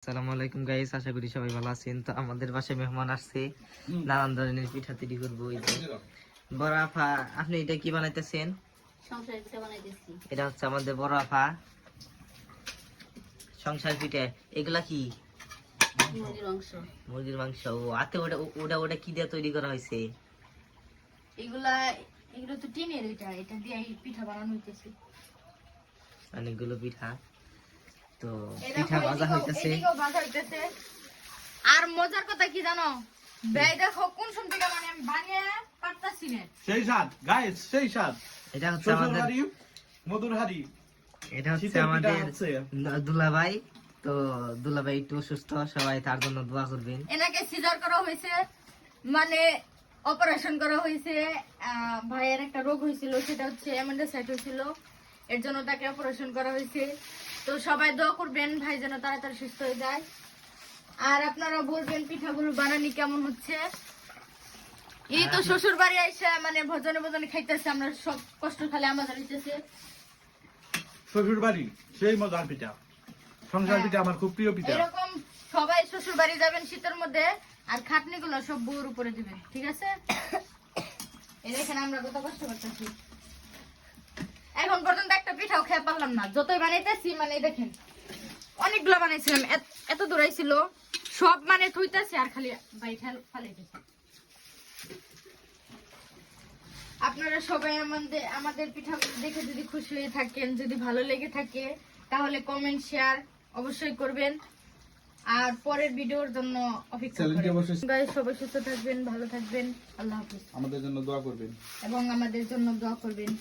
আসসালামু আলাইকুম গাইস, আশা করি সবাই ভালো আছেন। তো আমাদের বাসায় মেহমান আসছে, নানান ধরনের পিঠা তৈরি করবো। এই যে বড় আফা, আপনি এটা কি বানাইতেছেন? সংসার পিঠা বানাইতেছি। এটা হচ্ছে আমাদের বড় আফা সংসার পিঠা। এগুলা কি? মুরগির মাংস। মুরগির মাংস। ও আতে ওটা ওটা ওটা কি দিয়ে তৈরি করা হয়েছে? এগুলো তো টিনের, এটা দিয়ে পিঠা বানানো হইতেছে। অনেকগুলো পিঠা। তো পিঠা ভাজা হইতেছে। আর মজার কথা কি জানো, ভাই দেখো কোন শুন থেকে মানে আমি বানিয়ে পারতাছি না। সেই স্বাদ গাইস, সেই স্বাদ। এটা হচ্ছে আমাদের মধুর হাড়ি। এটা হচ্ছে আমাদের দুলাভাই। তো দুলাভাই একটু অসুস্থ, সবাই তার জন্য দোয়া করবেন। এনাকে সিজার করা হয়েছে, মানে অপারেশন করা হয়েছে। ভাইয়ের একটা রোগ হয়েছিল, সেটা হচ্ছে অ্যাপেন্ডিসাইটিস হয়েছিল, এর জন্য তাকে অপারেশন করা হয়েছে। তো সবাই দোয়া করবেন ভাই যেন তাড়াতাড়ি সুস্থ হয়ে যায়। আর আপনারা বলবেন পিঠাগুলো বানানি কেমন হচ্ছে। এই তো শ্বশুর বাড়ি আইসা মানে ভজনে ভজনে খাইতেছে, আমরা সব কষ্ট খালি আমাদের হইতেছে। শ্বশুর বাড়ি সেই মজার পিঠা, সংসার পিঠা আমার খুব প্রিয় পিঠা। এরকম সবাই শ্বশুর বাড়ি যাবেন শীতের মধ্যে, আর খাটনি গুলো সব বউর উপরে দিবেন, ঠিক আছে? এই দেখেন আমরা কত কষ্ট করতেছি, এখন পর্যন্ত একটা পিঠাও খেয়ে পারলাম না। যতই বানাইতেছি মানে দেখেন অনেকগুলো বানাইছিলাম, এত দূরাইছিল, সব মানে থইতেছে আর খালি বাইঠা ফালাইতেছে। আপনারা সবাই আমাদের পিঠা দেখে যদি খুশি হয়ে থাকেন, যদি ভালো লেগে থাকে, তাহলে কমেন্ট শেয়ার অবশ্যই করবেন। আর পরের ভিডিওর জন্য অপেক্ষা করবেন। গাইস সবাই সুস্থ থাকবেন, ভালো থাকবেন, আল্লাহ হাফেজ। আমাদের জন্য দোয়া করবেন এবং আমাদের জন্য দোয়া করবেন।